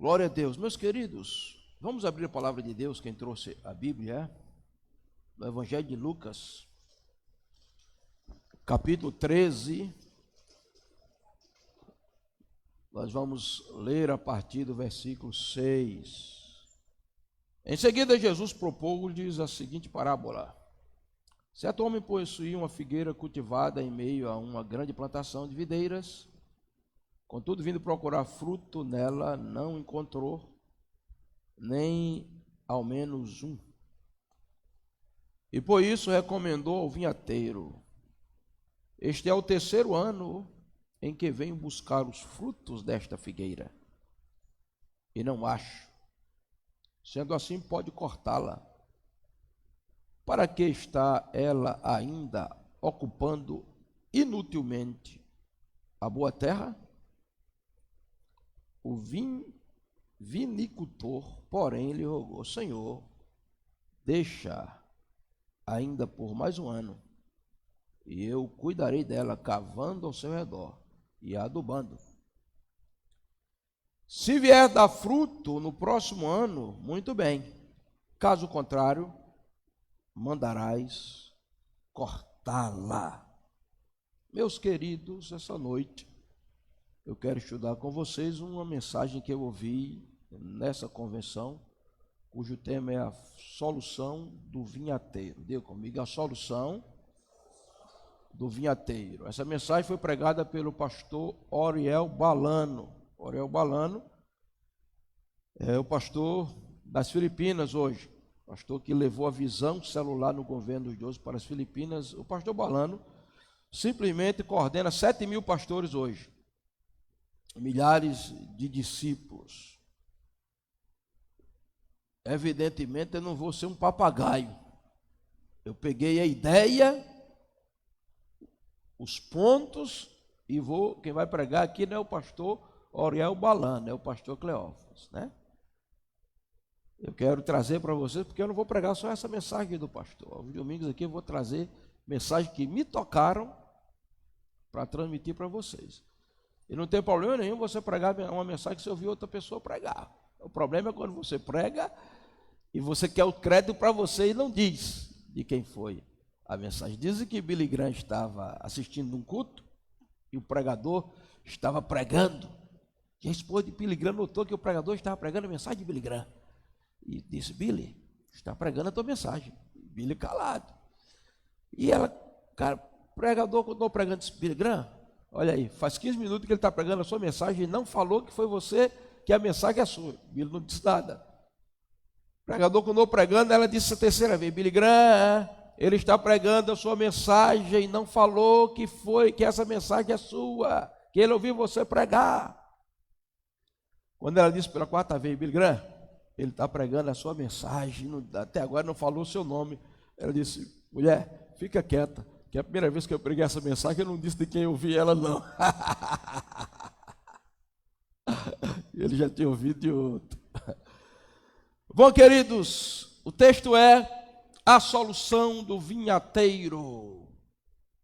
Glória a Deus. Meus queridos, vamos abrir a palavra de Deus, quem trouxe a Bíblia, no Evangelho de Lucas, capítulo 13. Nós vamos ler a partir do versículo 6. Em seguida, Jesus propôs-lhes a seguinte parábola. Certo homem possuía uma figueira cultivada em meio a uma grande plantação de videiras. Contudo, vindo procurar fruto nela, não encontrou, nem ao menos um. E por isso recomendou ao vinhateiro: este é o terceiro ano em que venho buscar os frutos desta figueira, e não acho. Sendo assim, pode cortá-la. Para que está ela ainda ocupando inutilmente a boa terra? O vinicultor, porém, lhe rogou: Senhor, deixa ainda por mais um ano, e eu cuidarei dela, cavando ao seu redor e adubando. Se vier dar fruto no próximo ano, muito bem. Caso contrário, mandarás cortá-la. Meus queridos, essa noite eu quero estudar com vocês uma mensagem que eu ouvi nessa convenção, cujo tema é a solução do vinhateiro. Diga comigo, a solução do vinhateiro. Essa mensagem foi pregada pelo pastor Oriel Balano. Oriel Balano é o pastor das Filipinas hoje, pastor que levou a visão celular no governo dos 12 para as Filipinas. O pastor Balano simplesmente coordena 7.000 pastores hoje, milhares de discípulos. Evidentemente eu não vou ser um papagaio. Eu peguei a ideia, os pontos, e quem vai pregar aqui não é o pastor Oriel Balano, é o pastor Cleófas, né? Eu quero trazer para vocês, porque eu não vou pregar só essa mensagem do pastor. Aos domingos aqui eu vou trazer mensagens que me tocaram para transmitir para vocês. E não tem problema nenhum você pregar uma mensagem que você ouviu outra pessoa pregar. O problema é quando você prega e você quer o crédito para você e não diz de quem foi a mensagem. Dizem que Billy Graham estava assistindo um culto e o pregador estava pregando. E a esposa de Billy Graham notou que o pregador estava pregando a mensagem de Billy Graham. E disse: Billy, está pregando a tua mensagem. Billy calado. E ela, cara, pregador, quando estou pregando, disse: Billy Graham, olha aí, faz 15 minutos que ele está pregando a sua mensagem e não falou que foi você, que a mensagem é sua. Billy não disse nada. O pregador, quando estou pregando, ela disse a terceira vez: Billy Graham, ele está pregando a sua mensagem e não falou que essa mensagem é sua, que ele ouviu você pregar. Quando ela disse pela quarta vez: Billy Graham, ele está pregando a sua mensagem, até agora não falou o seu nome. Ela disse: mulher, fica quieta, que é a primeira vez que eu preguei essa mensagem, eu não disse de quem eu ouvi ela, não. Ele já tinha ouvido de outro. Bom, queridos, o texto é a solução do vinhateiro.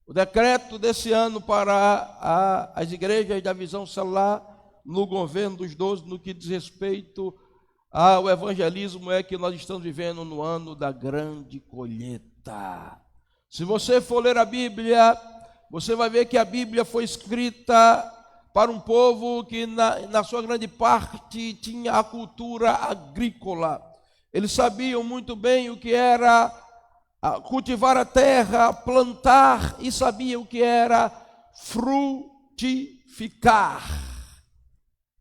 O decreto desse ano para as igrejas da visão celular no governo dos 12, no que diz respeito ao evangelismo, é que nós estamos vivendo no ano da grande colheita. Se você for ler a Bíblia, você vai ver que a Bíblia foi escrita para um povo que na sua grande parte tinha a cultura agrícola. Eles sabiam muito bem o que era cultivar a terra, plantar, e sabiam o que era frutificar.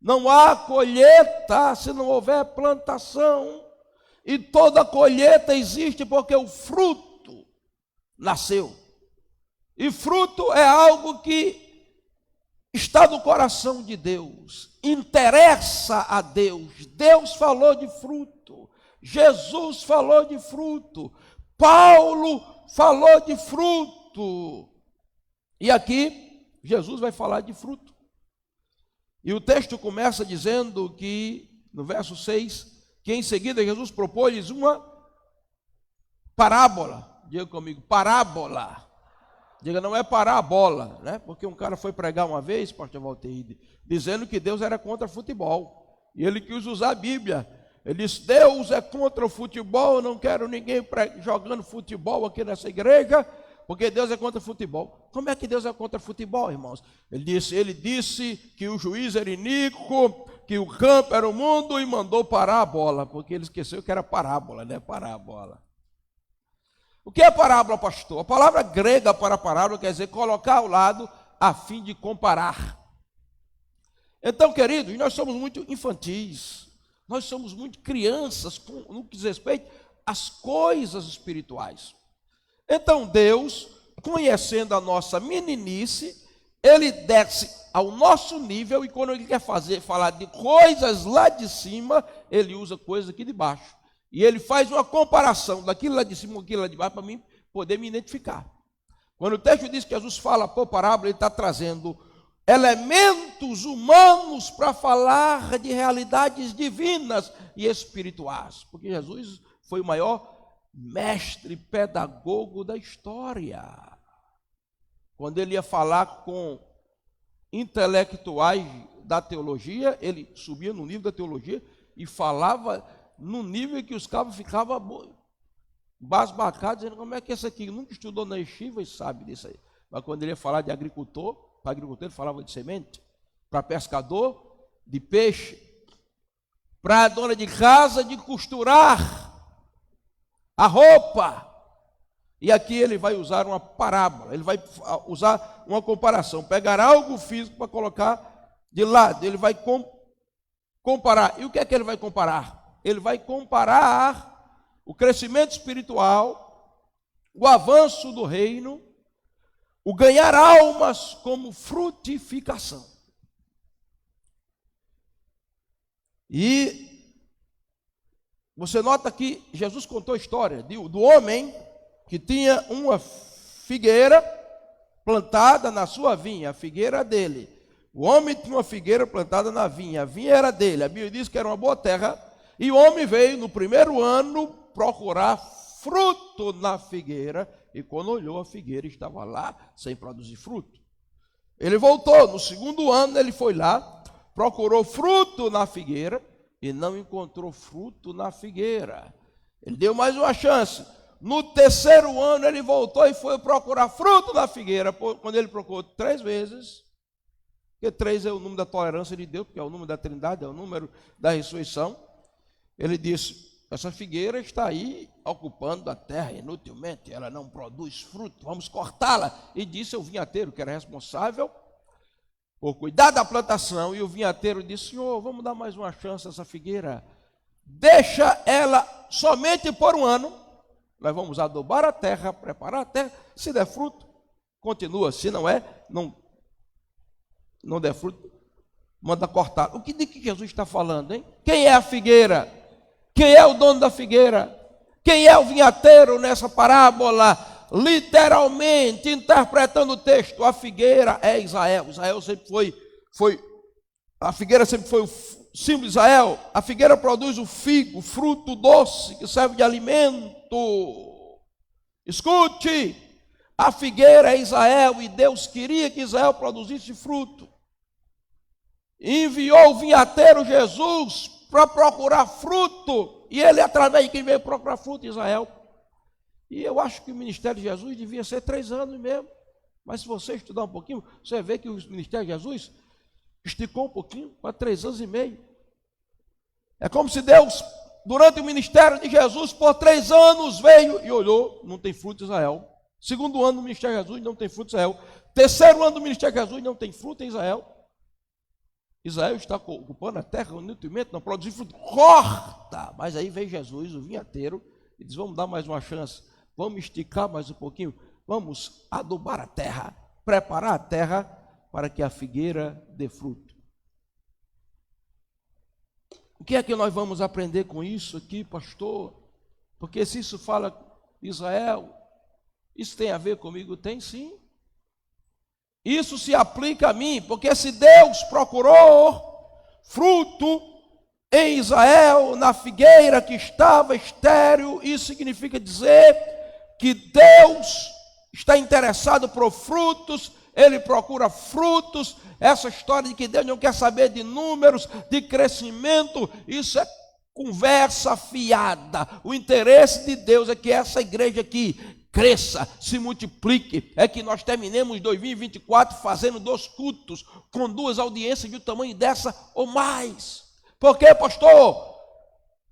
Não há colheita se não houver plantação, e toda colheita existe porque o fruto nasceu. E fruto é algo que está no coração de Deus, interessa a Deus. Deus falou de fruto, Jesus falou de fruto, Paulo falou de fruto, e aqui Jesus vai falar de fruto. E o texto começa dizendo que, no verso 6, que em seguida Jesus propôs-lhes uma parábola. Diga comigo, parábola. Diga, não é parábola, né? Porque um cara foi pregar uma vez, pastor Valteide, dizendo que Deus era contra futebol. E ele quis usar a Bíblia. Ele disse: Deus é contra o futebol, eu não quero ninguém jogando futebol aqui nessa igreja, porque Deus é contra o futebol. Como é que Deus é contra o futebol, irmãos? Ele disse que o juiz era iníquo, que o campo era o mundo, e mandou parar a bola, porque ele esqueceu que era parábola, né? Parar a bola. O que é parábola, pastor? A palavra grega para parábola quer dizer colocar ao lado a fim de comparar. Então, queridos, nós somos muito infantis, nós somos muito crianças no que diz respeito às coisas espirituais. Então Deus, conhecendo a nossa meninice, Ele desce ao nosso nível, e quando Ele quer falar de coisas lá de cima, Ele usa coisas aqui de baixo. E Ele faz uma comparação daquilo lá de cima com aquilo lá de baixo, para mim poder me identificar. Quando o texto diz que Jesus fala por parábola, Ele está trazendo elementos humanos para falar de realidades divinas e espirituais, porque Jesus foi o maior mestre pedagogo da história. Quando ele ia falar com intelectuais da teologia, ele subia no nível da teologia e falava no nível em que os cabos ficavam basbacados, dizendo: como é que esse aqui nunca estudou na yeshiva e sabe disso aí? Mas quando ele ia falar de agricultor, para agricultor ele falava de semente, para pescador, de peixe, para a dona de casa, de costurar a roupa. E aqui ele vai usar uma parábola, ele vai usar uma comparação, pegar algo físico para colocar de lado, ele vai comparar. E o que é que ele vai comparar? Ele vai comparar o crescimento espiritual, o avanço do reino, o ganhar almas como frutificação. E você nota que Jesus contou a história do homem que tinha uma figueira plantada na sua vinha, a figueira dele. O homem tinha uma figueira plantada na vinha, a vinha era dele. A Bíblia diz que era uma boa terra, e o homem veio no primeiro ano procurar fruto na figueira, e quando olhou, a figueira estava lá sem produzir fruto. Ele voltou, no segundo ano ele foi lá, procurou fruto na figueira e não encontrou fruto na figueira. Ele deu mais uma chance. No terceiro ano ele voltou e foi procurar fruto na figueira. Quando ele procurou 3 vezes, porque 3 é o número da tolerância de Deus, porque é o número da Trindade, é o número da ressurreição, ele disse: essa figueira está aí ocupando a terra inutilmente, ela não produz fruto, vamos cortá-la. E disse ao vinhateiro, que era responsável por cuidar da plantação, e o vinhateiro disse: Senhor, vamos dar mais uma chance a essa figueira, deixa ela somente por 1 ano, nós vamos adubar a terra, preparar a terra, se der fruto, continua, se não não der fruto, manda cortar. O que de que Jesus está falando, hein? Quem é a figueira? Quem é o dono da figueira? Quem é o vinhateiro nessa parábola? Literalmente, interpretando o texto, a figueira é Israel. Israel sempre a figueira sempre foi o símbolo de Israel. A figueira produz o figo, fruto doce, que serve de alimento. Escute, a figueira é Israel, e Deus queria que Israel produzisse fruto. Enviou o vinhateiro Jesus para procurar fruto, e ele através de quem veio procurar fruto, Israel. E eu acho que o ministério de Jesus devia ser 3 anos mesmo, mas se você estudar um pouquinho, você vê que o ministério de Jesus esticou um pouquinho para 3 anos e meio. É como se Deus, durante o ministério de Jesus, por 3 anos veio e olhou: não tem fruto em Israel. 2º ano do ministério de Jesus, não tem fruto em Israel. 3º ano do ministério de Jesus, não tem fruto em Israel. Israel está ocupando a terra inutilmente, não produz fruto, corta. Mas aí vem Jesus, o vinhateiro, e diz: vamos dar mais uma chance, vamos esticar mais um pouquinho, vamos adubar a terra, preparar a terra para que a figueira dê fruto. O que é que nós vamos aprender com isso aqui, pastor? Porque se isso fala Israel, isso tem a ver comigo? Tem sim. Isso se aplica a mim, porque se Deus procurou fruto em Israel, na figueira que estava estéril, isso significa dizer que Deus está interessado por frutos ele procura frutos. Essa história de que Deus não quer saber de números, de crescimento, isso é conversa fiada. O interesse de Deus é que essa igreja aqui cresça, se multiplique, é que nós terminemos 2024 fazendo 2 cultos, com 2 audiências de tamanho dessa ou mais. Por quê, pastor?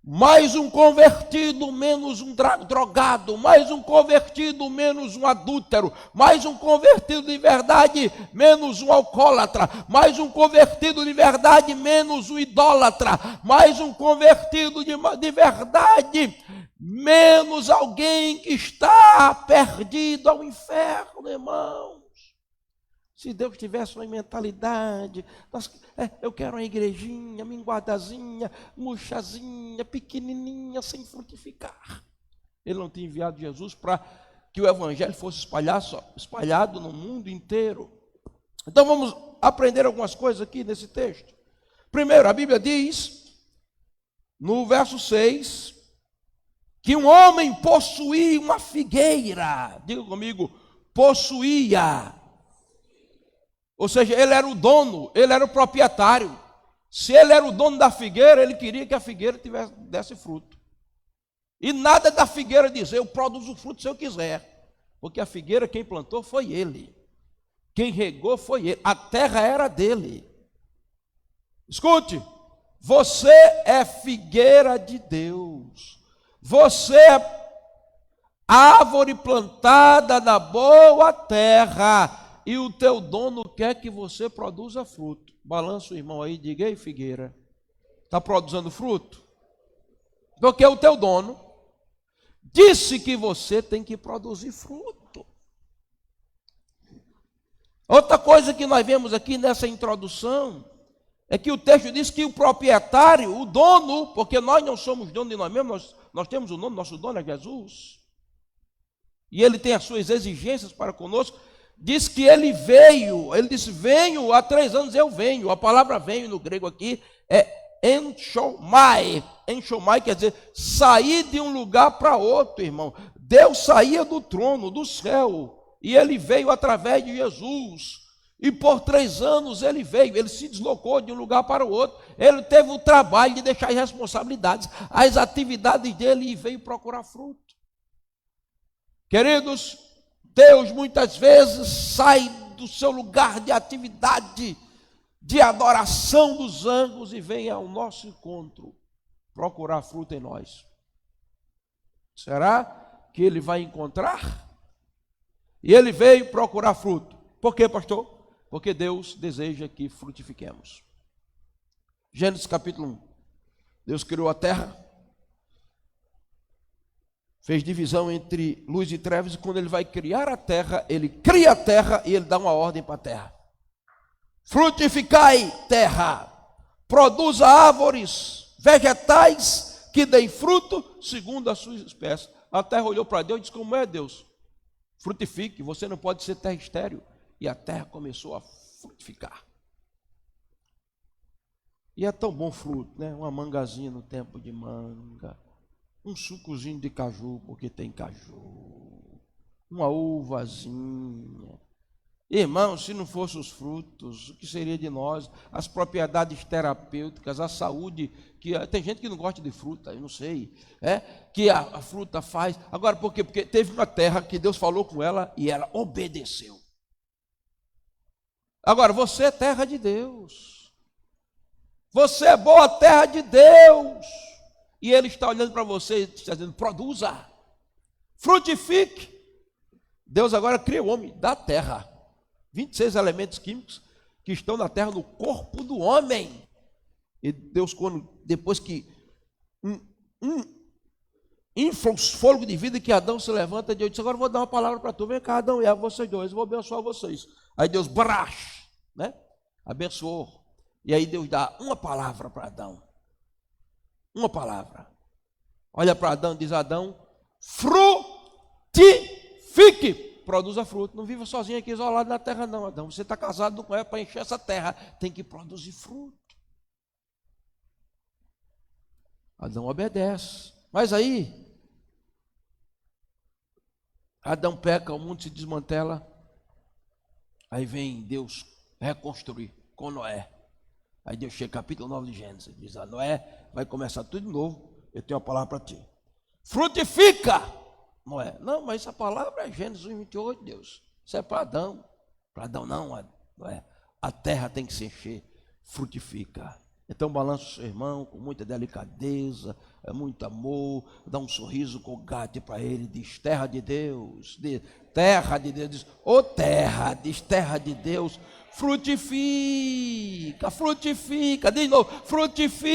Mais um convertido, menos um drogado, mais um convertido, menos um adúltero, mais um convertido de verdade, menos um alcoólatra, mais um convertido de verdade, menos um idólatra, mais um convertido de verdade, menos alguém que está perdido ao inferno, irmão. Se Deus tivesse uma mentalidade, eu quero uma igrejinha, minguadazinha, murchazinha, pequenininha, sem frutificar. Ele não tinha enviado Jesus para que o evangelho fosse espalhado no mundo inteiro. Então vamos aprender algumas coisas aqui nesse texto. Primeiro, a Bíblia diz, no verso 6, que um homem possuía uma figueira. Diga comigo, possuía. Ou seja, ele era o dono, ele era o proprietário. Se ele era o dono da figueira, ele queria que a figueira desse fruto. E nada da figueira dizer, eu produzo fruto se eu quiser. Porque a figueira, quem plantou foi ele. Quem regou foi ele. A terra era dele. Escute, você é figueira de Deus. Você é árvore plantada na boa terra. E o teu dono quer que você produza fruto. Balança o irmão aí, diga, ei figueira, está produzindo fruto? Porque o teu dono disse que você tem que produzir fruto. Outra coisa que nós vemos aqui nessa introdução, é que o texto diz que o proprietário, o dono, porque nós não somos dono de nós mesmos, nós temos o dono, nosso dono é Jesus. E ele tem as suas exigências para conosco. Diz que ele veio, ele disse, venho, há 3 anos eu venho. A palavra venho no grego aqui é enxomai. Enxomai quer dizer sair de um lugar para outro, irmão. Deus saía do trono, do céu, e ele veio através de Jesus. E por 3 anos ele veio, ele se deslocou de um lugar para o outro. Ele teve o trabalho de deixar as responsabilidades, as atividades dele e veio procurar fruto. Queridos, Deus muitas vezes sai do seu lugar de atividade, de adoração dos anjos e vem ao nosso encontro procurar fruto em nós. Será que ele vai encontrar? E ele veio procurar fruto. Por quê, pastor? Porque Deus deseja que frutifiquemos. Gênesis capítulo 1. Deus criou a terra, fez divisão entre luz e trevas, e quando ele vai criar a terra, ele cria a terra e ele dá uma ordem para a terra. Frutificai, terra, produza árvores, vegetais que deem fruto segundo a sua espécie. A terra olhou para Deus e disse, como é Deus? Frutifique, você não pode ser terra estéril. E a terra começou a frutificar. E é tão bom fruto, né? Uma mangazinha no tempo de manga, um sucozinho de caju, porque tem caju, uma uvazinha. Irmão, se não fossem os frutos, o que seria de nós? As propriedades terapêuticas, a saúde, que tem gente que não gosta de fruta, eu não sei, que a fruta faz. Agora, por quê? Porque teve uma terra que Deus falou com ela e ela obedeceu. Agora, você é terra de Deus. Você é boa terra de Deus. E Ele está olhando para você e está dizendo, produza, frutifique. Deus agora cria o homem da terra. 26 elementos químicos que estão na terra, no corpo do homem. E Deus, depois que infla os fôlegos de vida que Adão se levanta, Deus disse, agora eu vou dar uma palavra para tu. Vem cá, Adão e Eva, vocês dois, eu vou abençoar vocês. Aí Deus, né? Abençoou. E aí Deus dá uma palavra para Adão. Uma palavra. Olha para Adão e diz, Adão, frutifique. Produza fruto. Não viva sozinho aqui isolado na terra não, Adão. Você está casado com ela para encher essa terra. Tem que produzir fruto. Adão obedece. Mas aí, Adão peca, o mundo se desmantela. Aí vem Deus reconstruir com Noé. Aí Deus chega, capítulo 9 de Gênesis, diz: Noé, vai começar tudo de novo, eu tenho uma palavra para ti. Frutifica! Noé, não, mas essa palavra é Gênesis 1:28, Deus. Isso é para Adão. Para Adão não, Noé. A terra tem que se encher, frutifica. Então balança o seu irmão com muita delicadeza, muito amor, dá um sorriso colgate para ele, diz: terra de Deus, diz ô terra, diz: terra de Deus, frutifica, frutifica, de novo, frutifica.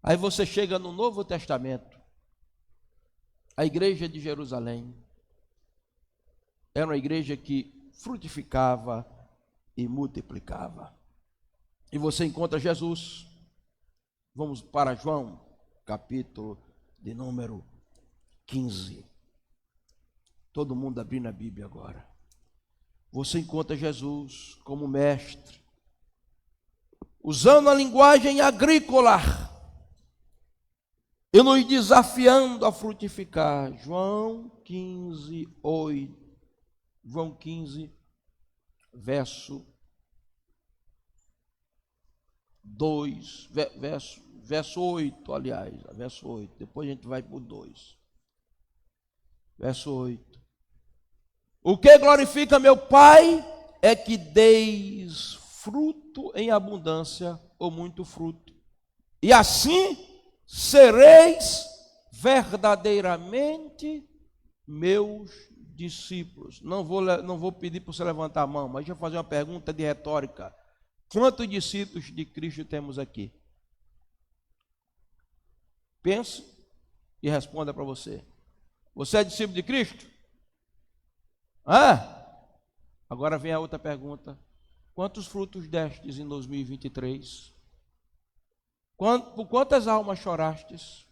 Aí você chega no Novo Testamento, a igreja de Jerusalém era uma igreja que frutificava e multiplicava. E você encontra Jesus. Vamos para João, capítulo de número 15. Todo mundo abrindo a Bíblia agora. Você encontra Jesus como mestre, usando a linguagem agrícola e nos desafiando a frutificar. João 15, 8. João 15, verso 2, verso 8, aliás, verso 8, depois a gente vai para o 2. Verso 8. O que glorifica meu Pai é que deis fruto em abundância, ou muito fruto, e assim sereis verdadeiramente meus discípulos. Não vou pedir para você levantar a mão, mas deixa eu fazer uma pergunta de retórica. Quantos discípulos de Cristo temos aqui? Pense e responda para você. Você é discípulo de Cristo? Agora vem a outra pergunta. Quantos frutos destes em 2023? Por quantas almas chorastes?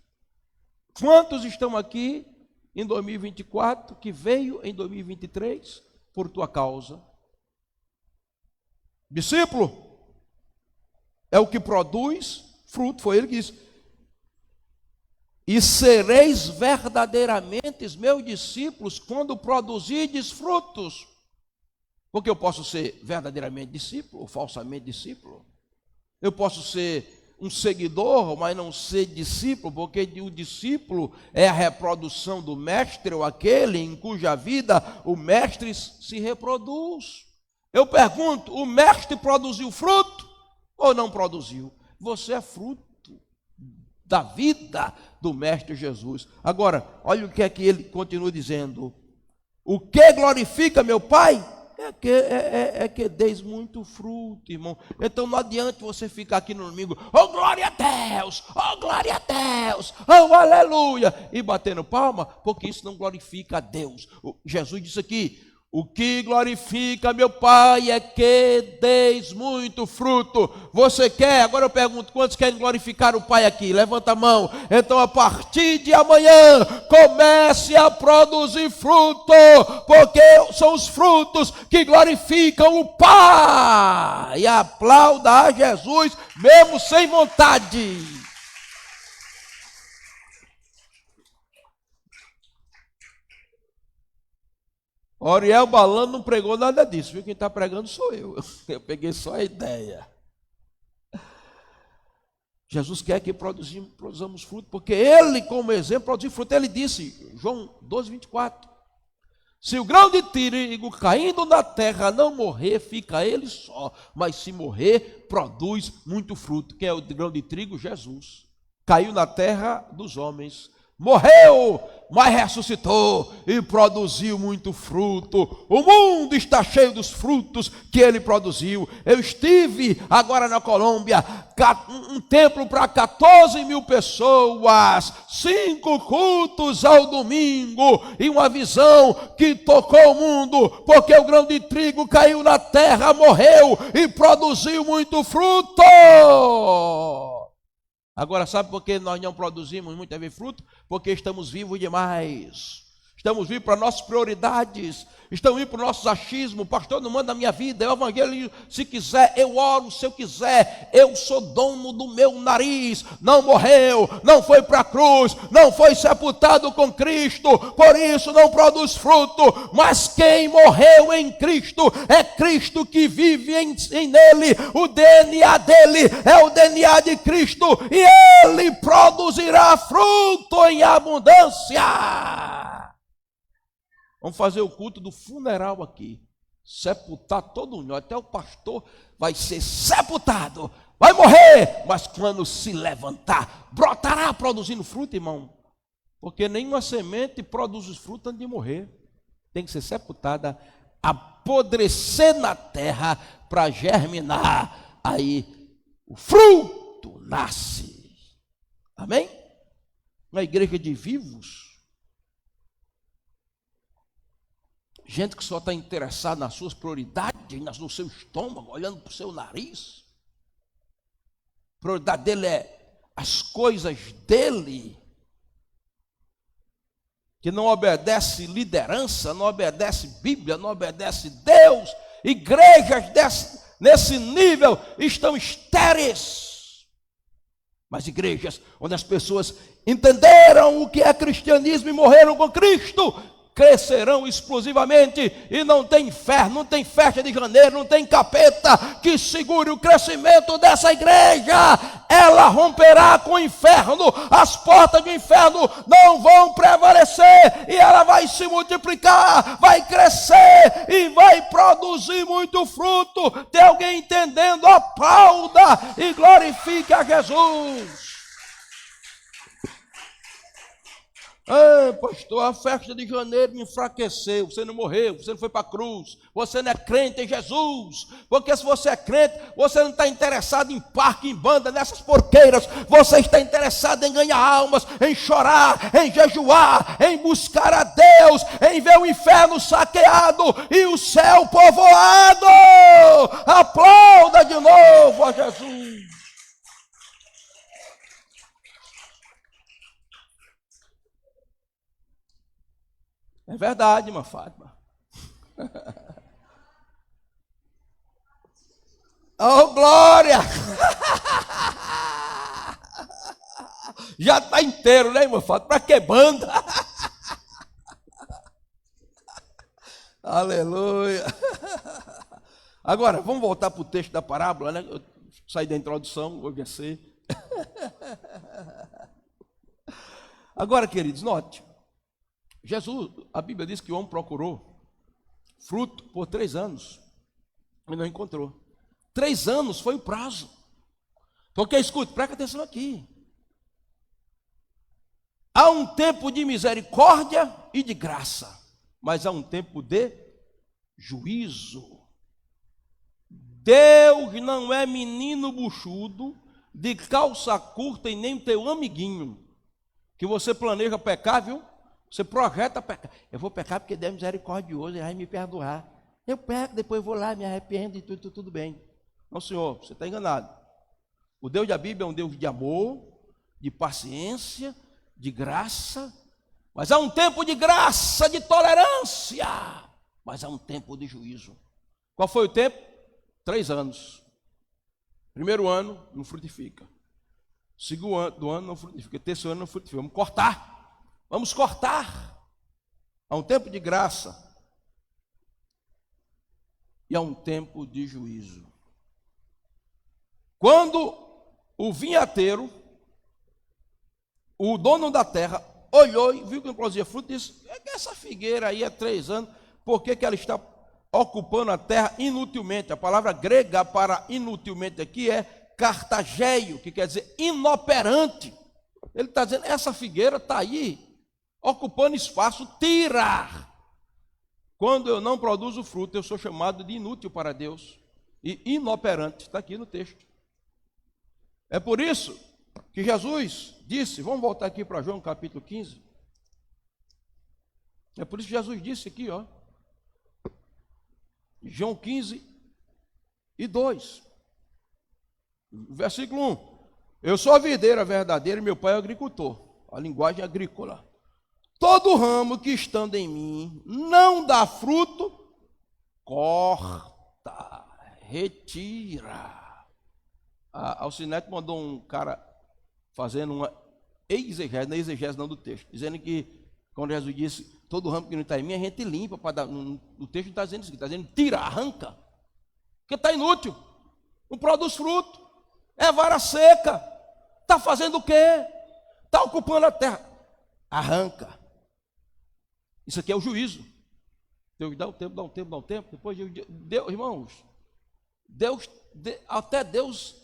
Quantos estão aqui em 2024, que veio em 2023 por tua causa? Discípulo é o que produz fruto, foi ele que disse: e sereis verdadeiramente meus discípulos quando produzirdes frutos. Porque eu posso ser verdadeiramente discípulo ou falsamente discípulo. Eu posso ser um seguidor, mas não ser discípulo, porque o discípulo é a reprodução do mestre, ou aquele em cuja vida o mestre se reproduz. Eu pergunto: o mestre produziu fruto ou não produziu? Você é fruto da vida do mestre Jesus. Agora, olha o que é que ele continua dizendo: o que glorifica meu Pai é que deis muito fruto, irmão. Então não adianta você ficar aqui no domingo: oh glória a Deus, oh glória a Deus, oh aleluia, e batendo palma, porque isso não glorifica a Deus. Jesus disse aqui: o que glorifica meu Pai é que deis muito fruto. Você quer? Agora eu pergunto: quantos querem glorificar o Pai aqui? Levanta a mão. Então a partir de amanhã comece a produzir fruto, porque são os frutos que glorificam o Pai. E aplauda a Jesus mesmo sem vontade. Oriel Balano não pregou nada disso, viu? Quem está pregando sou eu. Eu peguei só a ideia. Jesus quer que produzamos fruto, porque ele, como exemplo, produziu fruto. Ele disse, João 12, 24: se o grão de trigo caindo na terra não morrer, fica ele só, mas se morrer, produz muito fruto. Quem é o grão de trigo? Jesus. Caiu na terra dos homens, morreu, mas ressuscitou e produziu muito fruto. O mundo está cheio dos frutos que ele produziu. Eu estive agora na Colômbia, um templo para 14 mil pessoas, 5 cultos ao domingo, e uma visão que tocou o mundo, porque o grão de trigo caiu na terra, morreu e produziu muito fruto. Agora, sabe por que nós não produzimos muitas vezes fruto? Porque estamos vivos demais. Estamos vivos para nossas prioridades, estamos vivos para o nosso achismo. O pastor não manda a minha vida, é o evangelho. Se quiser, eu oro. Se eu quiser, eu sou dono do meu nariz. Não morreu, não foi para a cruz, não foi sepultado com Cristo, por isso não produz fruto. Mas quem morreu em Cristo, é Cristo que vive em nele. O DNA dele é o DNA de Cristo, e ele produzirá fruto em abundância. Vamos fazer o culto do funeral aqui. Sepultar todo mundo. Até o pastor vai ser sepultado. Vai morrer. Mas quando se levantar, brotará produzindo fruto, irmão. Porque nenhuma semente produz os frutos antes de morrer. Tem que ser sepultada, apodrecer na terra para germinar. Aí o fruto nasce. Amém? Uma igreja de vivos. Gente que só está interessada nas suas prioridades, no seu estômago, olhando para o seu nariz. A prioridade dele é as coisas dele. Que não obedece liderança, não obedece Bíblia, não obedece Deus. Igrejas nesse nível estão estéreis. Mas igrejas onde as pessoas entenderam o que é cristianismo e morreram com Cristo, crescerão explosivamente, e não tem inferno, não tem festa de janeiro, não tem capeta que segure o crescimento dessa igreja. Ela romperá com o inferno, as portas do inferno não vão prevalecer, e ela vai se multiplicar, vai crescer e vai produzir muito fruto. Tem alguém entendendo? Aplauda e glorifique a Jesus. Pastor, a festa de janeiro me enfraqueceu. Você não morreu, você não foi para a cruz, você não é crente em Jesus. Porque se você é crente, você não está interessado em parque, em banda, nessas porqueiras. Você está interessado em ganhar almas, em chorar, em jejuar, em buscar a Deus, em ver o inferno saqueado e o céu povoado. Aplauda de novo a Jesus. É verdade, irmã Fátima. Oh, glória! Já está inteiro, né, irmã Fátima? Para que banda? Aleluia! Agora, vamos voltar para o texto da parábola, né? Eu saí da introdução, vou vencer. Agora, queridos, note. Jesus, a Bíblia diz que o homem procurou fruto por 3 anos e não encontrou. 3 anos foi o prazo. Porque, escute, presta atenção aqui. Há um tempo de misericórdia e de graça, mas há um tempo de juízo. Deus não é menino buchudo, de calça curta e nem teu amiguinho, que você planeja pecar, viu? Você projeta pecar. Eu vou pecar porque Deus é misericordioso, Ele vai me perdoar. Eu peco, depois vou lá, me arrependo e tudo bem. Não, senhor, você está enganado. O Deus da Bíblia é um Deus de amor, de paciência, de graça. Mas há um tempo de graça, de tolerância. Mas há um tempo de juízo. Qual foi o tempo? 3 anos. Primeiro ano, não frutifica. Segundo ano, não frutifica. Terceiro ano, não frutifica. Vamos cortar. Vamos cortar. Há um tempo de graça e há um tempo de juízo. Quando o vinhateiro, o dono da terra, olhou e viu que não produzia fruto, disse: essa figueira aí há 3 anos, por que ela está ocupando a terra inutilmente? A palavra grega para inutilmente aqui é cartageio, que quer dizer inoperante. Ele está dizendo: essa figueira está aí ocupando espaço, tira. Quando eu não produzo fruto, eu sou chamado de inútil para Deus e inoperante. Está aqui no texto. É por isso que Jesus disse, vamos voltar aqui para João capítulo 15. É por isso que Jesus disse aqui, ó, João 15 e 2, versículo 1. Eu sou a videira verdadeira e meu pai é o agricultor. A linguagem agrícola. Todo ramo que estando em mim não dá fruto, corta, retira. A Alcinete mandou um cara fazendo uma exegese, não é exegese não do texto, dizendo que quando Jesus disse, todo ramo que não está em mim, a gente limpa, para dar, no texto não está dizendo isso, está dizendo tira, arranca, porque está inútil, não produz fruto, é vara seca, está fazendo o quê? Está ocupando a terra, arranca. Isso aqui é o juízo. Deus dá um tempo, dá um tempo, dá um tempo. Depois, Deus, irmãos, até Deus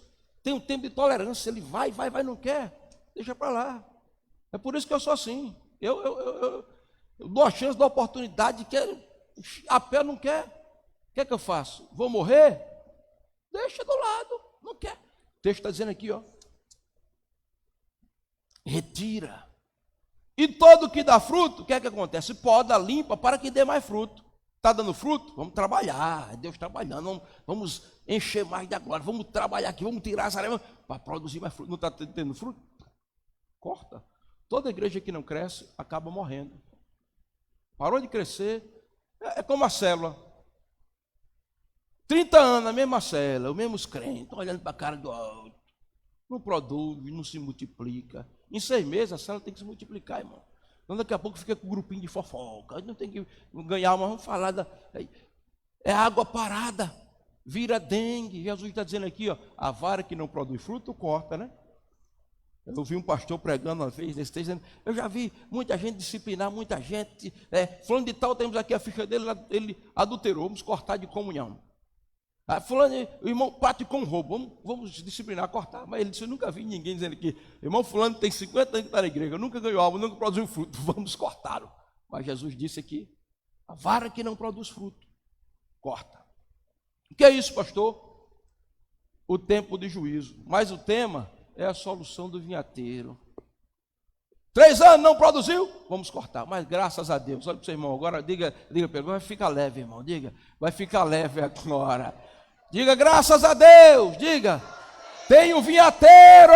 tem um tempo de tolerância. Ele vai, não quer. Deixa para lá. É por isso que eu sou assim. Eu dou a chance, dou a oportunidade, quero, a pé não quer. O que é que eu faço? Vou morrer? Deixa do lado, não quer. O texto está dizendo aqui, ó. Retira. E todo que dá fruto, o que é que acontece? Poda, limpa para que dê mais fruto. Está dando fruto? Vamos trabalhar. É Deus trabalhando. Vamos encher mais de glória. Vamos trabalhar aqui, vamos tirar essa areia para produzir mais fruto. Não está tendo fruto? Corta. Toda igreja que não cresce acaba morrendo. Parou de crescer. É como a célula. 30 anos, a mesma célula, os mesmos crentes, olhando para a cara do outro. Não produz, não se multiplica. Em 6 meses a célula tem que se multiplicar, irmão. Então daqui a pouco fica com um grupinho de fofoca. Não tem que ganhar, mas vamos falar é água parada, vira dengue. Jesus está dizendo aqui, ó, a vara que não produz fruto, corta, né? Eu ouvi um pastor pregando uma vez nesse texto, dizendo, eu já vi muita gente disciplinar, muita gente, fulano de tal, temos aqui a ficha dele, ele adulterou, vamos cortar de comunhão. Fulano, o irmão parte com roubo, vamos disciplinar, cortar. Mas ele disse, eu nunca vi ninguém dizendo que irmão fulano tem 50 anos que está na igreja, nunca ganhou alma, nunca produziu fruto, vamos cortá-lo. Mas Jesus disse aqui, a vara que não produz fruto, corta. O que é isso, pastor? O tempo de juízo. Mas o tema é a solução do vinhateiro. 3 anos não produziu? Vamos cortar. Mas graças a Deus, olha para o seu irmão, agora diga, vai ficar leve, irmão, diga, vai ficar leve agora. Diga, graças a Deus, diga, tem um vinhateiro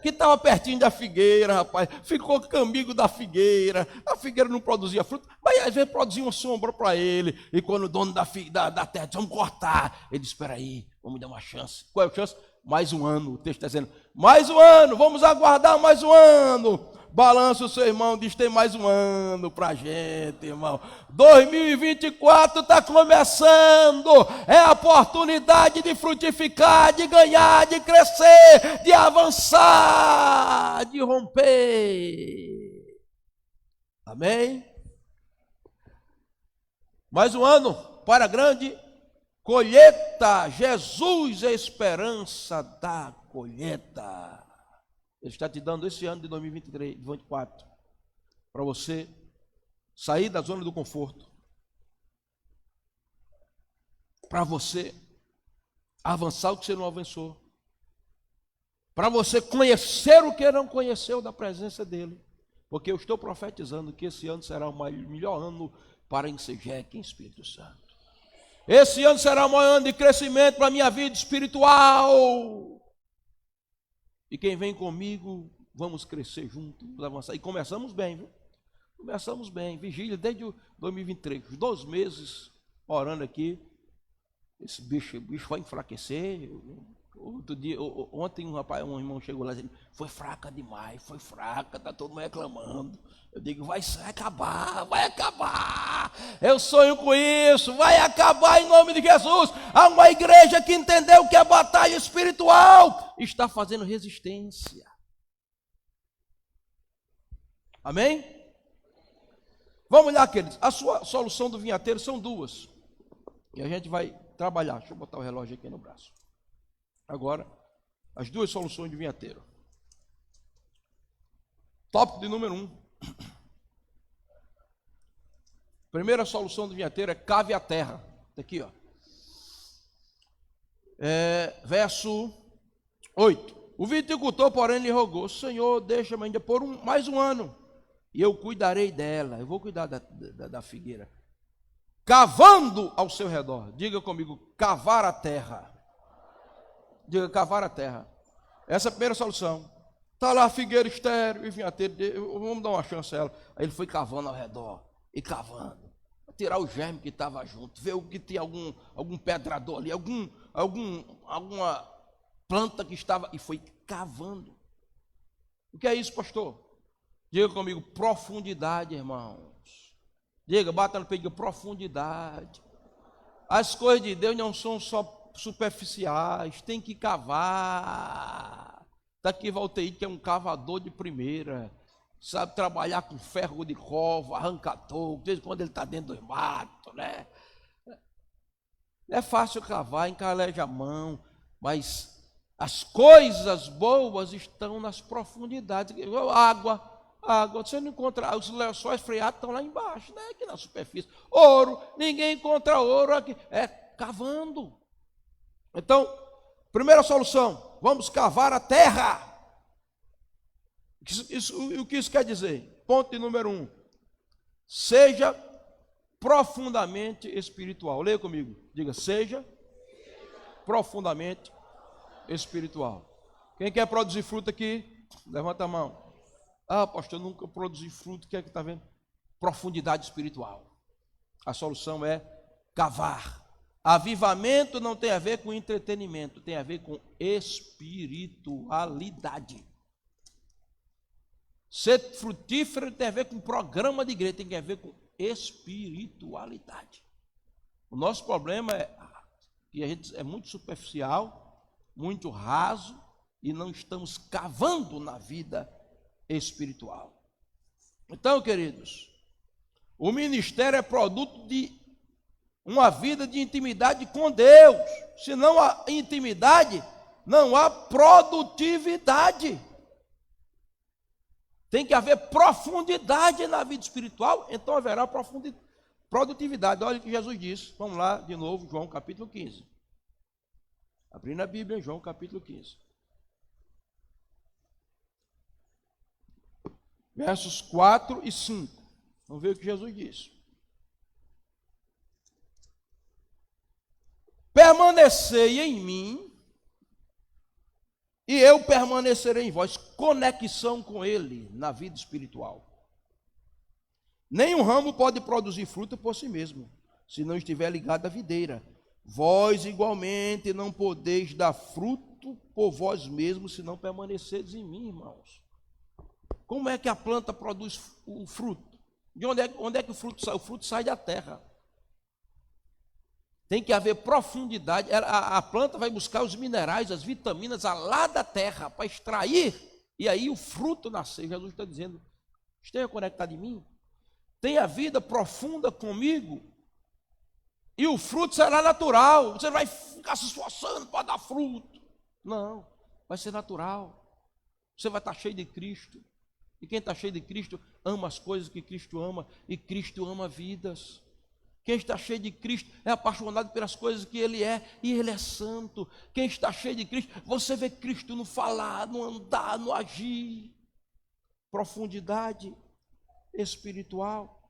que estava pertinho da figueira, rapaz, ficou amigo da figueira, a figueira não produzia fruto, mas às vezes produzia uma sombra para ele, e quando o dono da terra disse, vamos cortar, ele disse, espera aí, vamos dar uma chance. Qual é a chance? Mais um ano, o texto está dizendo, mais um ano, vamos aguardar mais um ano. Balança o seu irmão, diz, tem mais um ano para a gente, irmão. 2024 está começando, é a oportunidade de frutificar, de ganhar, de crescer, de avançar, de romper. Amém? Mais um ano para a grande colheita. Jesus é a esperança da colheita. Ele está te dando esse ano de 2023, 2024, para você sair da zona do conforto, para você avançar o que você não avançou, para você conhecer o que não conheceu da presença dele, porque eu estou profetizando que esse ano será o melhor ano para Ensejeque em Espírito Santo. Esse ano será o maior ano de crescimento para a minha vida espiritual. E quem vem comigo, vamos crescer juntos, vamos avançar. E começamos bem, viu? Começamos bem. Vigília desde 2023, 2 meses orando aqui. Esse bicho vai enfraquecer. Outro dia, ontem um irmão chegou lá e disse, foi fraca demais, foi fraca, está todo mundo reclamando. Eu digo, vai acabar, vai acabar. Eu sonho com isso, vai acabar em nome de Jesus. Há uma igreja que entendeu que a batalha espiritual está fazendo resistência. Amém? Vamos olhar, queridos. A sua solução do vinhateiro são 2. E a gente vai trabalhar. Deixa eu botar o relógio aqui no braço. Agora, as 2 soluções de vinhateiro. Tópico de número 1. Primeira solução do vinhateiro é cave a terra. Está aqui, ó. Verso 8. O viticultor, porém, lhe rogou, Senhor, deixa-me ainda por mais um ano, e eu cuidarei dela. Eu vou cuidar da figueira. Cavando ao seu redor. Diga comigo, cavar a terra. Diga, cavar a terra. Essa é a primeira solução. Está lá a figueira estéreo, e vinhateiro, vamos dar uma chance a ela. Aí ele foi cavando ao redor, e cavando, tirar o germe que estava junto, ver o que tinha algum pedrador ali, alguma planta que estava, e foi cavando. O que é isso, pastor? Diga comigo, profundidade, irmãos. Diga, bata no peito, diga, profundidade. As coisas de Deus não são só superficiais, tem que cavar. Daqui vai o TI, que é um cavador de primeira, sabe trabalhar com ferro de cova, arrancador, desde quando ele está dentro do mato, né? É fácil cavar, encaleja a mão, mas as coisas boas estão nas profundidades. Água, você não encontra, os lençóis freados estão lá embaixo, né? Aqui na superfície. Ouro, ninguém encontra ouro aqui, é cavando. Então, primeira solução, vamos cavar a terra. O que isso quer dizer? Ponto número 1, seja profundamente espiritual. Leia comigo, diga, seja profundamente espiritual. Quem quer produzir fruto aqui? Levanta a mão. Ah, pastor, eu nunca produzi fruto. O que é que está vendo? Profundidade espiritual. A solução é cavar. Avivamento não tem a ver com entretenimento, tem a ver com espiritualidade. Ser frutífero tem a ver com programa de igreja, tem a ver com espiritualidade. O nosso problema é que a gente é muito superficial, muito raso, e não estamos cavando na vida espiritual. Então, queridos, o ministério é produto de uma vida de intimidade com Deus. Se não há intimidade, não há produtividade. Tem que haver profundidade na vida espiritual, então haverá produtividade. Olha o que Jesus disse. Vamos lá de novo, João capítulo 15. Abrindo a Bíblia, João capítulo 15. Versos 4 e 5. Vamos ver o que Jesus disse. Permanecei em mim, e eu permanecerei em vós. Conexão com Ele na vida espiritual. Nenhum ramo pode produzir fruto por si mesmo, se não estiver ligado à videira. Vós igualmente não podeis dar fruto por vós mesmos, se não permanecerdes em mim, irmãos. Como é que a planta produz o fruto? De onde é que o fruto sai? O fruto sai da terra. Tem que haver profundidade. A planta vai buscar os minerais, as vitaminas lá da terra para extrair, e aí o fruto nascer. Jesus está dizendo, esteja conectado em mim, tenha vida profunda comigo, e o fruto será natural. Você vai ficar se esforçando para dar fruto. Não, vai ser natural. Você vai estar cheio de Cristo. E quem está cheio de Cristo ama as coisas que Cristo ama, e Cristo ama vidas. Quem está cheio de Cristo é apaixonado pelas coisas que Ele é, e Ele é santo. Quem está cheio de Cristo, você vê Cristo no falar, no andar, no agir. Profundidade espiritual.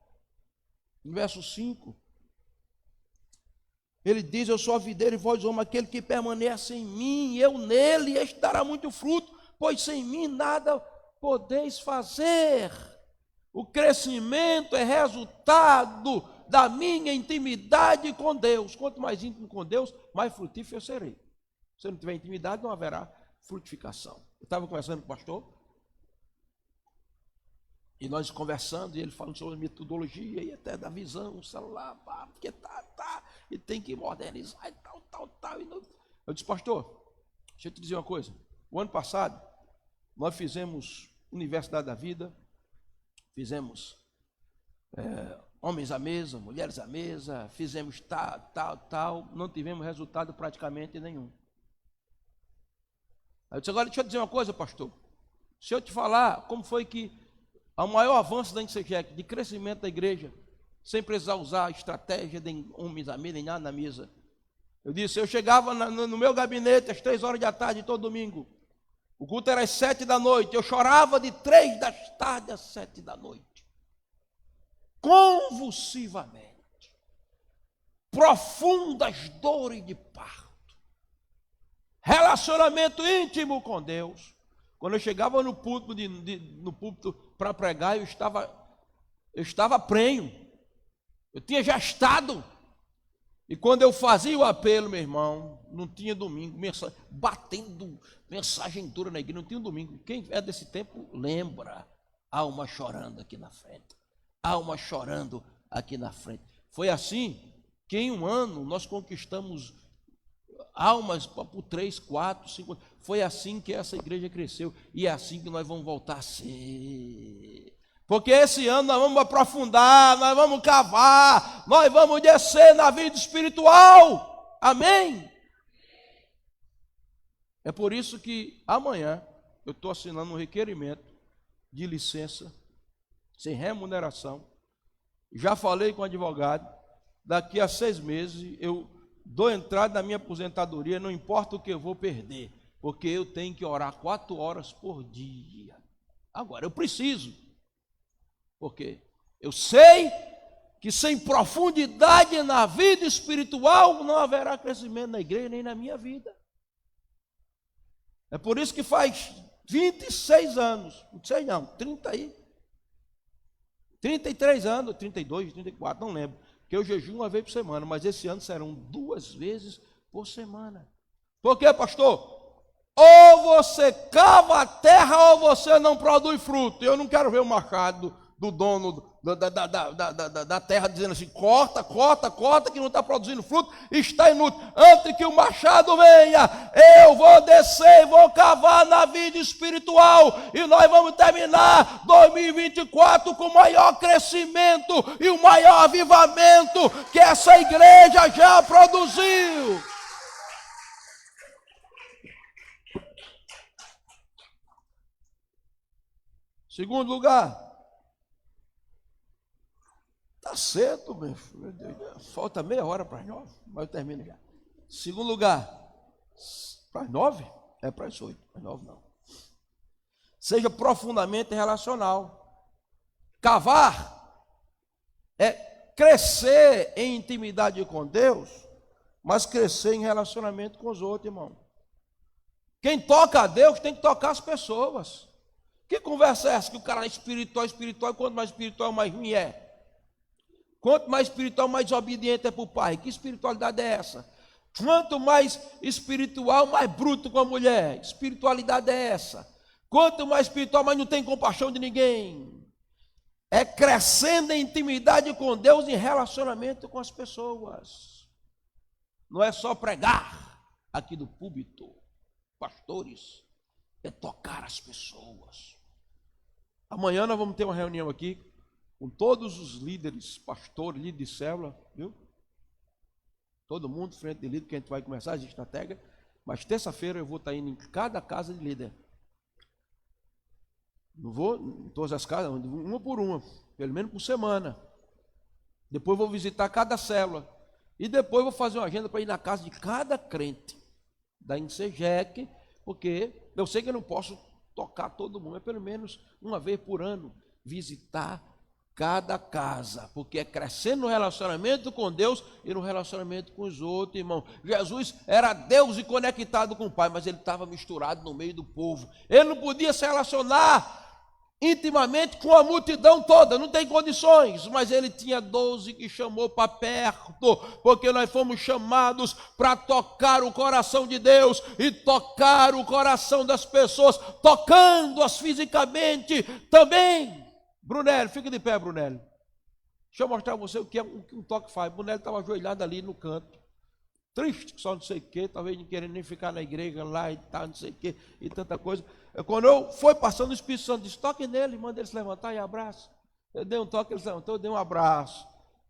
No verso 5, ele diz, eu sou a videira e vós homens, aquele que permanece em mim, eu nele, este dará muito fruto, pois sem mim nada podeis fazer. O crescimento é resultado da minha intimidade com Deus. Quanto mais íntimo com Deus, mais frutífero eu serei. Se eu não tiver intimidade, não haverá frutificação. Eu estava conversando com o pastor, e nós conversando, e ele falando sobre metodologia, e até da visão, o celular, porque e tem que modernizar, e tal. E não... Eu disse, pastor, deixa eu te dizer uma coisa. O ano passado, nós fizemos Universidade da Vida, fizemos homens à mesa, mulheres à mesa, fizemos tal, não tivemos resultado praticamente nenhum. Aí eu disse, agora deixa eu dizer uma coisa, pastor. Se eu te falar como foi que o maior avanço da INSEGEC, de crescimento da igreja, sem precisar usar estratégia de homens à mesa, nem nada na mesa. Eu disse, eu chegava no meu gabinete às 3 horas da tarde, todo domingo. O culto era às 7 da noite, eu chorava de 3 da tarde às 7 da noite. Convulsivamente. Profundas dores de parto. Relacionamento íntimo com Deus. Quando eu chegava no púlpito para pregar, eu estava prenho. Eu tinha gestado. E quando eu fazia o apelo, meu irmão, não tinha domingo, batendo mensagem dura na igreja, não tinha domingo. Quem é desse tempo lembra. Alma chorando aqui na frente. Alma chorando aqui na frente. Foi assim que em um ano nós conquistamos almas por 3, 4, 5. Foi assim que essa igreja cresceu. E é assim que nós vamos voltar a ser. Porque esse ano nós vamos aprofundar, nós vamos cavar, nós vamos descer na vida espiritual. Amém? É por isso que amanhã eu estou assinando um requerimento de licença, sem remuneração. Já falei com o advogado, daqui a 6 meses eu dou entrada na minha aposentadoria, não importa o que eu vou perder, porque eu tenho que orar 4 horas por dia. Agora, eu preciso, porque eu sei que sem profundidade na vida espiritual não haverá crescimento na igreja nem na minha vida. É por isso que faz 26 anos, não sei não, 33 anos, 32, 34, não lembro, que eu jejuo uma vez por semana, mas esse ano serão 2 vezes por semana. Por quê, pastor? Ou você cava a terra ou você não produz fruto. Eu não quero ver o machado do dono da terra dizendo assim, corta, que não está produzindo fruto, está inútil. Antes que o machado venha, eu vou descer e vou cavar na vida espiritual, e nós vamos terminar 2024 com o maior crescimento e o maior avivamento que essa igreja já produziu. Segundo lugar, está cedo, meu Deus, falta meia hora para as 9, mas eu termino já. Segundo lugar, para as 9? É para as 8, para as 9 não. Seja profundamente relacional. Cavar é crescer em intimidade com Deus, mas crescer em relacionamento com os outros, irmão. Quem toca a Deus tem que tocar as pessoas. Que conversa é essa? Que o cara é espiritual, e quanto mais espiritual, mais ruim é. Quanto mais espiritual, mais obediente é para o pai. Que espiritualidade é essa? Quanto mais espiritual, mais bruto com a mulher. Espiritualidade é essa? Quanto mais espiritual, mais não tem compaixão de ninguém. É crescendo em intimidade com Deus, em relacionamento com as pessoas. Não é só pregar aqui do púlpito, pastores, é tocar as pessoas. Amanhã nós vamos ter uma reunião aqui com todos os líderes, pastores, líderes de célula, viu? Todo mundo, frente de líder, que a gente vai começar a estratégia, mas terça-feira eu vou estar indo em cada casa de líder. Não vou em todas as casas, uma por uma, pelo menos por semana. Depois vou visitar cada célula. E depois vou fazer uma agenda para ir na casa de cada crente da INSEGEC, porque eu sei que eu não posso tocar todo mundo, é pelo menos uma vez por ano, visitar cada casa, porque é crescendo no relacionamento com Deus e no relacionamento com os outros, irmão. Jesus era Deus e conectado com o Pai, mas ele estava misturado no meio do povo. Ele não podia se relacionar intimamente com a multidão toda, não tem condições, mas ele tinha 12 que chamou para perto, porque nós fomos chamados para tocar o coração de Deus e tocar o coração das pessoas, tocando-as fisicamente também. Brunelli, fica de pé, Brunelli. Deixa eu mostrar a você o que um toque faz. Brunelli estava ajoelhado ali no canto, triste, só não sei o que, talvez não querendo nem ficar na igreja lá e tal, não sei o que, e tanta coisa. Quando eu fui passando, o Espírito Santo disse, toque nele, manda ele se levantar e abraça. Eu dei um toque, ele se levantou, eu dei um abraço.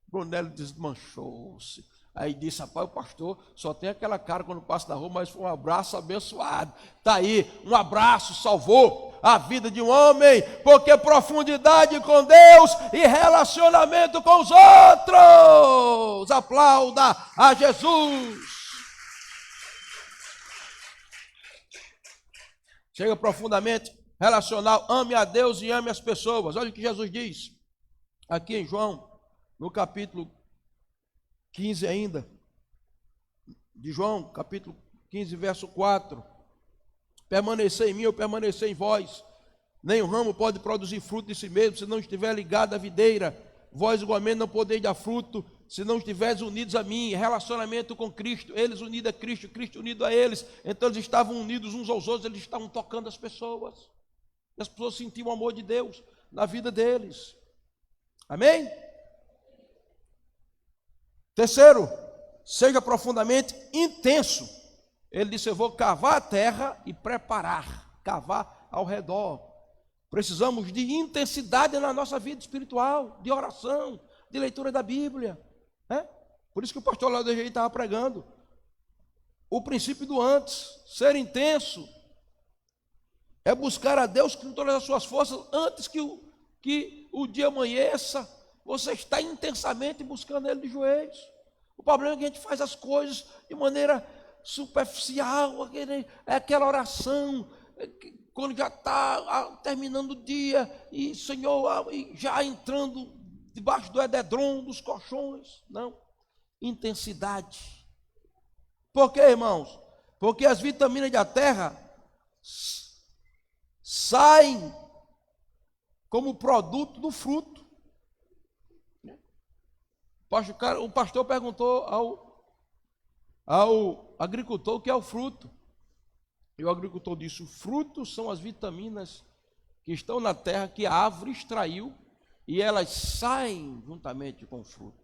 Brunelli desmanchou-se. Aí disse, rapaz, o pastor só tem aquela cara quando passa na rua, mas foi um abraço abençoado. Está aí, um abraço salvou a vida de um homem, porque profundidade com Deus e relacionamento com os outros. Aplauda a Jesus. Chega profundamente relacional, ame a Deus e ame as pessoas. Olha o que Jesus diz aqui em João, no capítulo 15 ainda, de João, capítulo 15, verso 4. permanecer em mim, eu permanecer em vós. Nem o ramo pode produzir fruto de si mesmo, se não estiver ligado à videira. Vós igualmente não podeis dar fruto, se não estiveres unidos a mim. Relacionamento com Cristo, eles unidos a Cristo, Cristo unido a eles. Então eles estavam unidos uns aos outros, eles estavam tocando as pessoas. E as pessoas sentiam o amor de Deus na vida deles. Amém? Terceiro, seja profundamente intenso. Ele disse, eu vou cavar a terra e preparar, cavar ao redor. Precisamos de intensidade na nossa vida espiritual, de oração, de leitura da Bíblia. Né? Por isso que o pastor Léo de Jeito estava pregando. O princípio do antes, ser intenso, é buscar a Deus com todas as suas forças, antes que o dia amanheça, você está intensamente buscando Ele de joelhos. O problema é que a gente faz as coisas de maneira superficial, é aquela oração, quando já está terminando o dia, e Senhor, já entrando debaixo do edredom, dos colchões. Não, intensidade. Por quê, irmãos? Porque as vitaminas da terra saem como produto do fruto. O pastor perguntou ao agricultor o que é o fruto. E o agricultor disse, o fruto são as vitaminas que estão na terra, que a árvore extraiu, e elas saem juntamente com o fruto.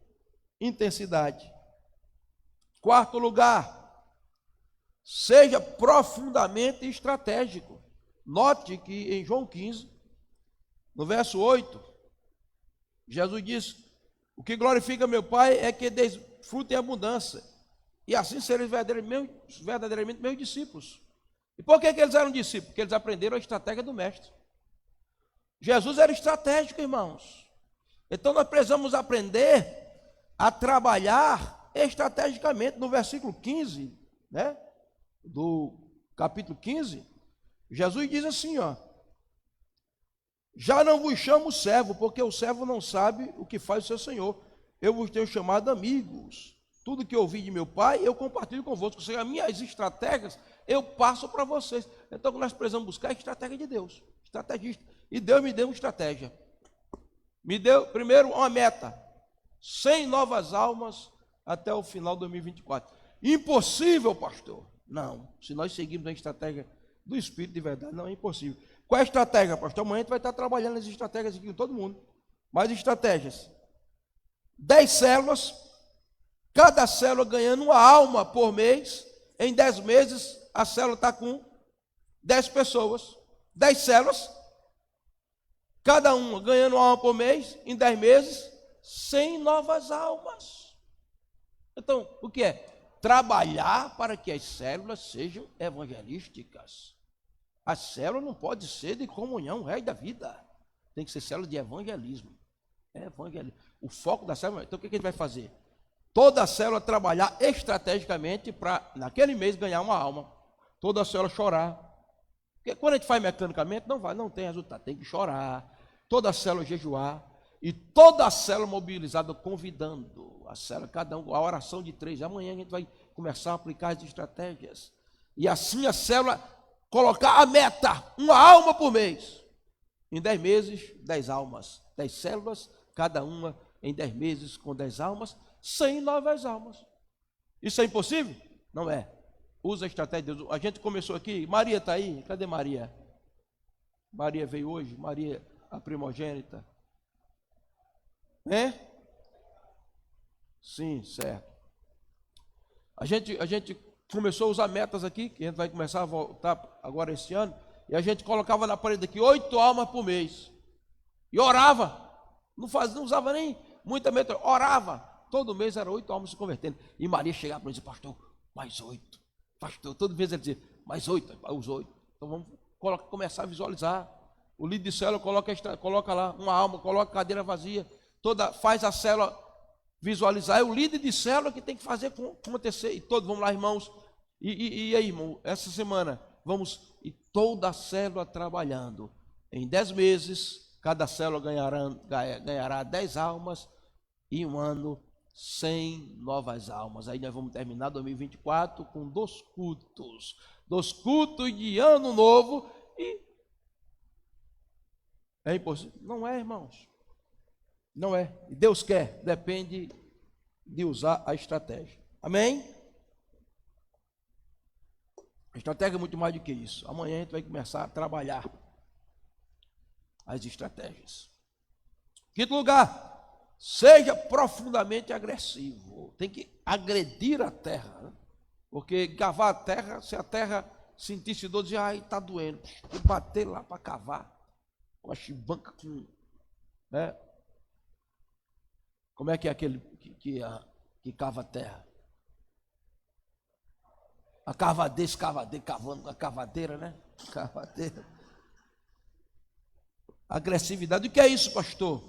Intensidade. Quarto lugar, seja profundamente estratégico. Note que em João 15, no verso 8, Jesus diz, o que glorifica meu Pai é que deis fruto em abundância, e assim sereis verdadeiramente meus discípulos. E por que eles eram discípulos? Porque eles aprenderam a estratégia do mestre. Jesus era estratégico, irmãos. Então nós precisamos aprender a trabalhar estrategicamente. No versículo 15, né, do capítulo 15, Jesus diz assim, ó, já não vos chamo servo, porque o servo não sabe o que faz o seu senhor. Eu vos tenho chamado amigos. Tudo que eu ouvi de meu Pai, eu compartilho convosco. Ou seja, as minhas estratégias, eu passo para vocês. Então, nós precisamos buscar a estratégia de Deus. Estrategista. E Deus me deu uma estratégia. Me deu, primeiro, uma meta. 100 novas almas até o final de 2024. Impossível, pastor. Não. Se nós seguirmos a estratégia do Espírito de verdade, não é impossível. Qual é a estratégia, pastor? Amanhã a gente vai estar trabalhando as estratégias aqui com todo mundo. Mais estratégias. 10 células. Cada célula ganhando uma alma por mês. Em 10 meses, a célula está com 10 pessoas. 10 células. Cada uma ganhando uma alma por mês. Em 10 meses, 100 novas almas. Então, o que é? Trabalhar para que as células sejam evangelísticas. A célula não pode ser de comunhão, resto da vida. Tem que ser célula de evangelismo. Evangelismo. O foco da célula. Então, o que a gente vai fazer? Toda a célula trabalhar estrategicamente para, naquele mês, ganhar uma alma. Toda a célula chorar. Porque quando a gente faz mecanicamente, não tem resultado. Tem que chorar. Toda a célula jejuar. E toda a célula mobilizada, convidando a célula, cada um, a oração de 3. Amanhã a gente vai começar a aplicar as estratégias. E assim a célula colocar a meta, uma alma por mês. Em 10 meses, 10 almas. 10 células, cada uma em 10 meses com 10 almas. 100 novas almas. Isso é impossível? Não é. Usa a estratégia de Deus. A gente começou aqui, Maria está aí? Cadê Maria? Maria veio hoje, Maria, a primogênita. É? Sim, certo. A gente começou a usar metas aqui, que a gente vai começar a voltar agora esse ano, e a gente colocava na parede aqui 8 almas por mês. E orava. Não usava nem muita meta, orava. Todo mês era 8 almas se convertendo. E Maria chegava para mim e dizia, pastor, mais 8. Pastor, todo mês ele dizia, mais 8, os 8. Então vamos começar a visualizar. O líder de célula coloca lá uma alma, coloca cadeira vazia, faz a célula visualizar. É o líder de célula que tem que fazer acontecer. E todos, vamos lá, irmãos. E aí, irmão, essa semana, vamos, e toda a célula trabalhando. Em 10 meses, cada célula ganhará 10 almas, e um ano 100 novas almas. Aí nós vamos terminar 2024 com 2 cultos. dos cultos de ano novo, e é impossível. Não é, irmãos. Não é. E Deus quer, depende de usar a estratégia. Amém? A estratégia é muito mais do que isso. Amanhã a gente vai começar a trabalhar as estratégias. Quinto lugar, seja profundamente agressivo. Tem que agredir a terra, né? Porque cavar a terra, se a terra sentisse dor, dizia, ai, está doendo. Tem que bater lá para cavar. Com a chibanca, né? Como é que é aquele que cava a terra? A cavadeira, cavando com a cavadeira, né? Cavadeira. Agressividade. O que é isso, pastor?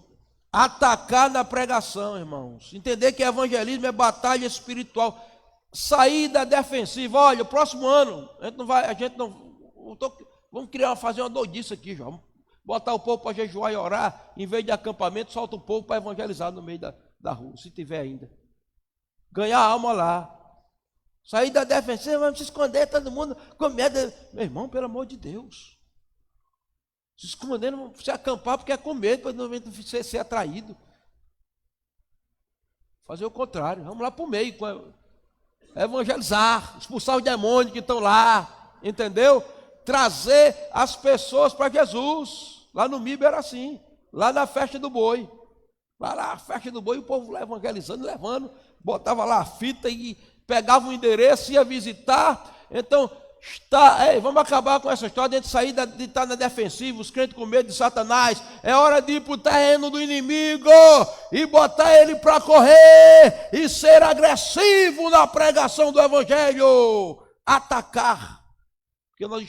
Atacar na pregação, irmãos. Entender que evangelismo é batalha espiritual. Saída defensiva. Olha, o próximo ano, vamos fazer uma doidice aqui, já. Vamos botar o povo para jejuar e orar. Em vez de acampamento, solta o povo para evangelizar no meio da rua, se tiver ainda. Ganhar alma lá. Saída defensiva, vamos se esconder, todo mundo com medo. Meu irmão, pelo amor de Deus. Se escondendo, se acampar porque é com medo, para não ser atraído. Fazer o contrário, vamos lá para o meio, evangelizar, expulsar os demônios que estão lá, entendeu? Trazer as pessoas para Jesus. Lá no MIB era assim, lá na festa do boi. Lá na festa do boi, o povo lá evangelizando, levando, botava lá a fita e pegava o endereço, ia visitar. Então, vamos acabar com essa história de a gente sair de estar na defensiva, os crentes com medo de Satanás. É hora de ir para o terreno do inimigo e botar ele para correr e ser agressivo na pregação do evangelho. Atacar. Porque nós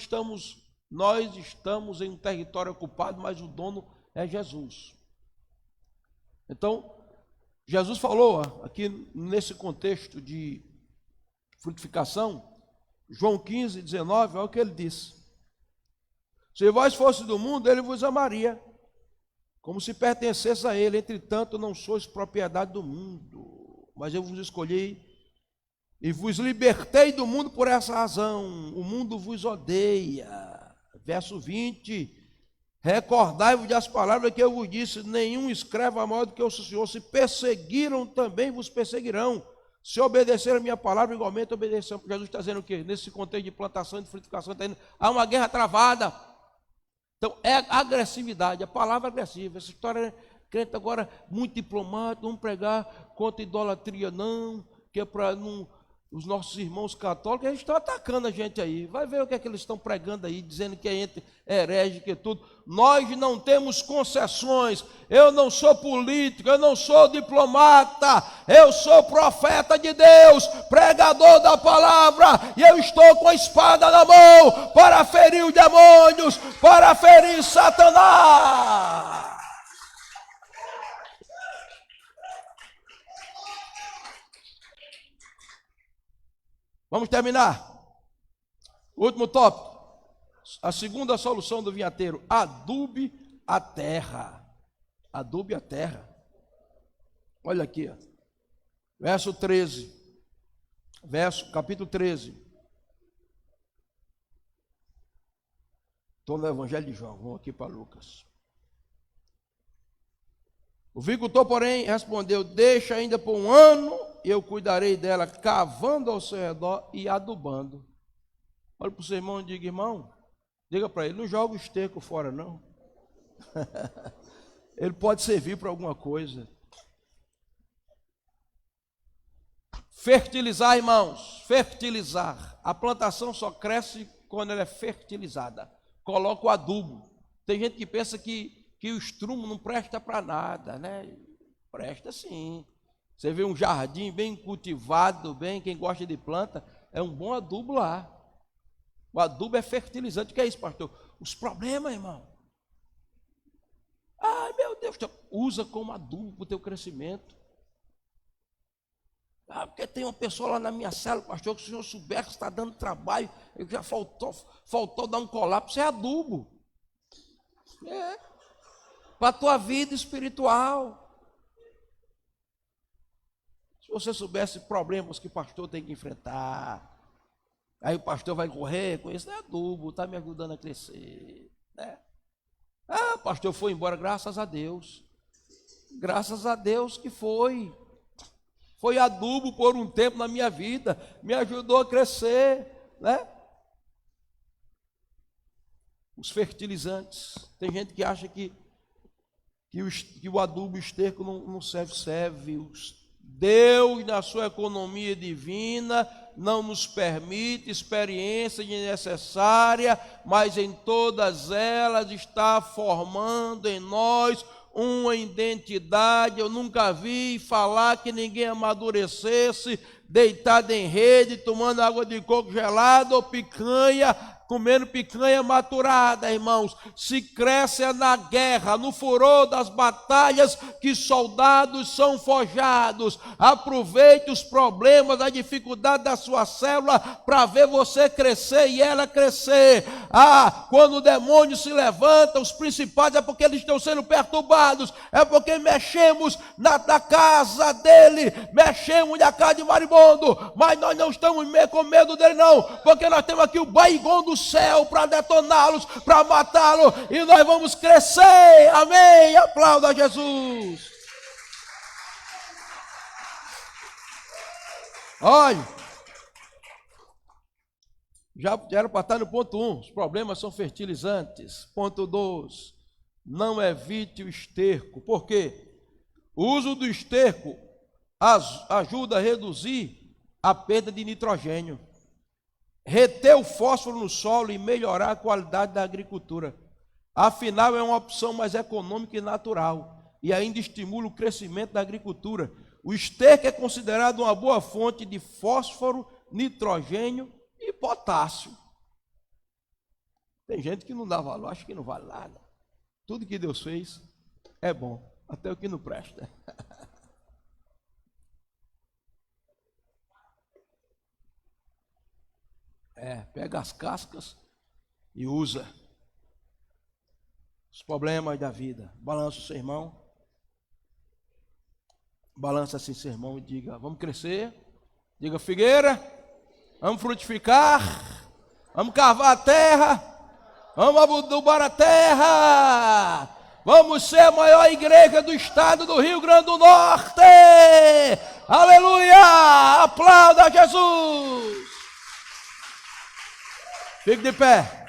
estamos em um território ocupado, mas o dono é Jesus. Então, Jesus falou aqui nesse contexto de frutificação, João 15, 19, olha o que ele disse. Se vós fosse do mundo, ele vos amaria, como se pertencesse a ele. Entretanto, não sois propriedade do mundo, mas eu vos escolhi e vos libertei do mundo por essa razão. O mundo vos odeia. Verso 20, recordai-vos das palavras que eu vos disse, nenhum escreva maior do que o Senhor. Se perseguiram, também vos perseguirão. Se obedecer a minha palavra, igualmente obedecerão. Jesus está dizendo o quê? Nesse contexto de plantação e de frutificação, há uma guerra travada. Então, é agressividade, a palavra agressiva. Essa história é crente agora muito diplomático, vamos pregar contra idolatria, não, que é para não. Os nossos irmãos católicos, eles estão atacando a gente aí. Vai ver o que é que eles estão pregando aí, dizendo que é entre herege, que é tudo. Nós não temos concessões. Eu não sou político, eu não sou diplomata. Eu sou profeta de Deus, pregador da palavra. E eu estou com a espada na mão para ferir os demônios, para ferir Satanás. Vamos terminar. Último tópico. A segunda solução do vinhateiro: adube a terra. Adube a terra. Olha aqui, ó. Verso 13. Capítulo 13. Estou no Evangelho de João. Vamos aqui para Lucas. O viticultor, porém, respondeu: deixa ainda por um ano, e eu cuidarei dela, cavando ao seu redor e adubando. Olha para o seu irmão e diga: irmão, diga para ele, não joga o esterco fora, não. Ele pode servir para alguma coisa. Fertilizar, irmãos, fertilizar. A plantação só cresce quando ela é fertilizada. Coloca o adubo. Tem gente que pensa que o estrumo não presta para nada, né? Presta sim. Você vê um jardim bem cultivado, quem gosta de planta, é um bom adubo lá. O adubo é fertilizante. O que é isso, pastor? Os problemas, irmão. Ai, meu Deus, usa como adubo para o teu crescimento. Ah, porque tem uma pessoa lá na minha célula, pastor, que se o senhor souber que está dando trabalho, já faltou dar um colapso, é adubo. Para a tua vida espiritual. Se você soubesse problemas que o pastor tem que enfrentar, Aí o pastor vai correr com isso, é adubo, está me ajudando a crescer, né? Ah, o pastor foi embora, graças a Deus. Graças a Deus que foi. Foi adubo por um tempo na minha vida, me ajudou a crescer, né? Os fertilizantes. Tem gente que acha que o adubo, o esterco não serve. Deus, na sua economia divina, não nos permite experiência desnecessária, mas em todas elas está formando em nós uma identidade. Eu nunca vi falar que ninguém amadurecesse deitado em rede, tomando água de coco gelada ou picanha, comendo picanha maturada, irmãos. Se cresce é na guerra, no furor das batalhas que soldados são forjados. Aproveite os problemas, a dificuldade da sua célula para ver você crescer e ela crescer. Ah, quando o demônio se levanta, os principais é porque eles estão sendo perturbados, é porque mexemos na casa dele, mexemos na casa de maribondo, mas nós não estamos com medo dele não, porque nós temos aqui o Baigon do céu para detoná-los, para matá-los, e nós vamos crescer, amém, aplauda Jesus. Olha, já era para estar no ponto 1, os problemas são fertilizantes. Ponto 2, não evite o esterco. Por quê? O uso do esterco ajuda a reduzir a perda de nitrogênio, reter o fósforo no solo e melhorar a qualidade da agricultura. Afinal, é uma opção mais econômica e natural, e ainda estimula o crescimento da agricultura. O esterco é considerado uma boa fonte de fósforo, nitrogênio e potássio. Tem gente que não dá valor, acha que não vale nada. Tudo que Deus fez é bom, até o que não presta. Pega as cascas e usa. Os problemas da vida. Balança o seu irmão. Balança assim seu irmão e diga: vamos crescer. Diga: figueira, vamos frutificar. Vamos cavar a terra. Vamos adubar a terra. Vamos ser a maior igreja do estado do Rio Grande do Norte. Aleluia! Aplauda Jesus! Fique de pé.